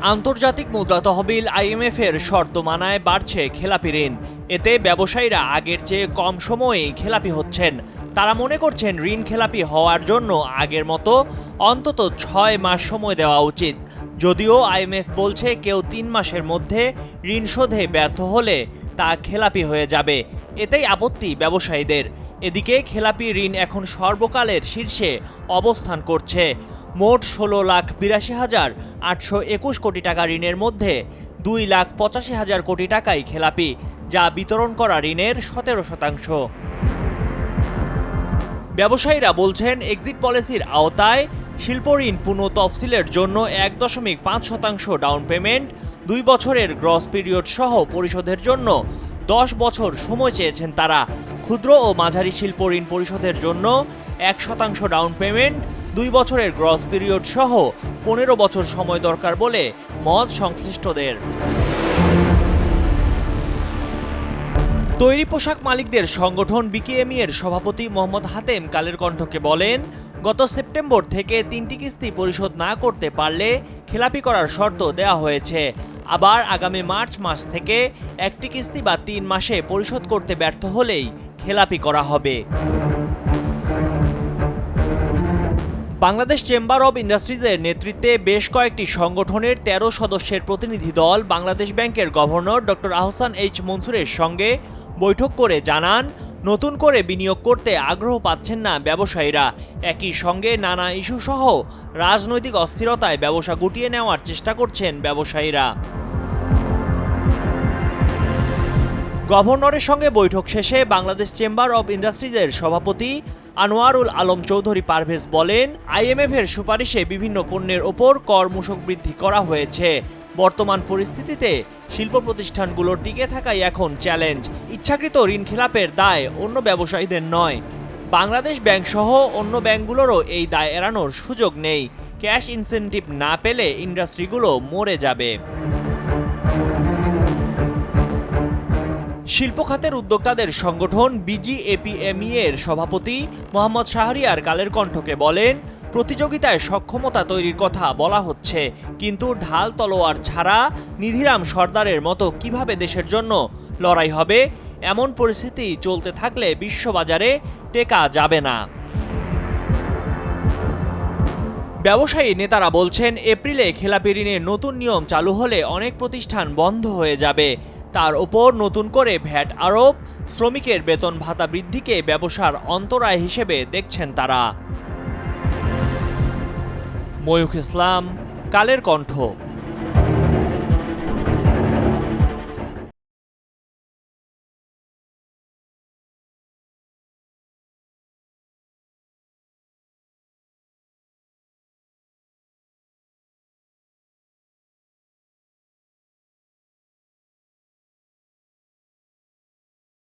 আন্তর্জাতিক মুদ্রা তহবিল আইএমএফ এর শর্ত মানায় বাড়ছে খেলাপি ঋণ। এতে ব্যবসায়ীরা আগের চেয়ে কম সময়েই খেলাপি হচ্ছেন। তারা মনে করছেন ঋণ খেলাপি হওয়ার জন্য আগের মতো অন্তত 6 মাস সময় দেওয়া উচিত। যদিও আইএমএফ বলছে কেউ 3 মাসের মধ্যে ঋণ শোধে ব্যর্থ হলে তা খেলাপি হয়ে যাবে। এতেই আপত্তি ব্যবসায়ীদের। এদিকে খেলাপি ঋণ এখন সর্বকালের শীর্ষে অবস্থান করছে। মোট 16,82,821 কোটি টাকা ঋণের মধ্যে 2,85,000 কোটি টাকাই খেলাপি, যা বিতরণ করা ঋণের 17%। ব্যবসায়ীরা বলছেন এক্সিট পলিসির আওতায় শিল্প ঋণ পুনঃ তফসিলের জন্য 1.5% ডাউন পেমেন্ট, 2 বছরের গ্রস পিরিয়ড সহ পরিশোধের জন্য 10 বছর সময় চেয়েছেন তারা। ক্ষুদ্র ও মাঝারি শিল্প ঋণ পরিশোধের জন্য 1% ডাউন পেমেন্ট, 2 বছরের গ্রস পিরিয়ড সহ 15 বছর সময় দরকার বলে মত সংশ্লিষ্টদের। তৈরি পোশাক মালিকদের সংগঠন বিকেএমই এর সভাপতি মোহাম্মদ হাতেম কালের কণ্ঠকে বলেন, গত সেপ্টেম্বর থেকে 3টি কিস্তি পরিশোধ না করতে পারলে খেলাপি করার শর্ত দেওয়া হয়েছে। আবার আগামী মার্চ মাস থেকে 1টি কিস্তি বা 3 মাসে পরিশোধ করতে ব্যর্থ হলেই খেলাপি করা হবে। বাংলাদেশ চেম্বার অব ইন্ডাস্ট্রিজের নেতৃত্বে বেশ কয়েকটি সংগঠনের 13 সদস্যের প্রতিনিধি দল বাংলাদেশ ব্যাংকের গভর্নর ডক্টর আহসান এইচ মনসুরের সঙ্গে বৈঠক করে জানান, নতুন করে বিনিয়োগ করতে আগ্রহ পাচ্ছেন না ব্যবসায়ীরা। একই সঙ্গে নানা ইস্যুসহ রাজনৈতিক অস্থিরতায় ব্যবসা গুটিয়ে নেওয়ার চেষ্টা করছেন ব্যবসায়ীরা। গভর্নরের সঙ্গে বৈঠক শেষে বাংলাদেশ চেম্বার অব ইন্ডাস্ট্রিজের সভাপতি আনোয়ারুল আলম চৌধুরী পারভেজ বলেন, আইএমএফ এর সুপারিশে বিভিন্ন পণ্যের ওপর কর মূসক বৃদ্ধি করা হয়েছে। বর্তমান পরিস্থিতিতে শিল্প প্রতিষ্ঠানগুলোর টিকে থাকাই এখন চ্যালেঞ্জ। ইচ্ছাকৃত ঋণ খেলাপের দায় অন্য ব্যবসায়ীদের নয়। বাংলাদেশ ব্যাংক সহ অন্য ব্যাংকগুলোরও এই দায় এড়ানোর সুযোগ নেই। ক্যাশ ইনসেনটিভ না পেলে ইন্ডাস্ট্রিগুলো মরে যাবে। শিল্প খাতের উদ্যোক্তাদের সংগঠন বিজিএপিএমই এর সভাপতি মোহাম্মদ শাহরিয়ার কালের কণ্ঠকে বলেন, প্রতিযোগিতায় সক্ষমতা তৈরির কথা বলা হচ্ছে, কিন্তু ঢাল তলোয়ার ছাড়া নিধিরাম সর্দারের মতো কিভাবে দেশের জন্য লড়াই হবে? এমন পরিস্থিতি চলতে থাকলে বিশ্ববাজারে টেকা যাবে না। ব্যবসায়ী নেতারা বলছেন, এপ্রিলে খেলাপি ঋণের নতুন নিয়ম চালু হলে অনেক প্রতিষ্ঠান বন্ধ হয়ে যাবে। তার ওপর নতুন করে ভ্যাট আরোপ, শ্রমিকের বেতন ভাতা বৃদ্ধিকে ব্যবসার অন্তরায় হিসেবে দেখছেন তারা। ময়ূখ ইসলাম, কালের কণ্ঠ।